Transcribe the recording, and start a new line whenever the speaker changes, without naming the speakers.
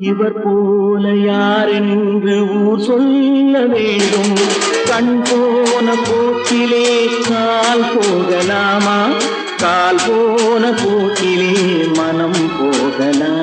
இவர் போல யாரென்று ஊர் சொல்ல வேண்டும். கண் போன போக்கிலே கால் போகலாமா? கால் போன போக்கிலே மனம் போகலாம்.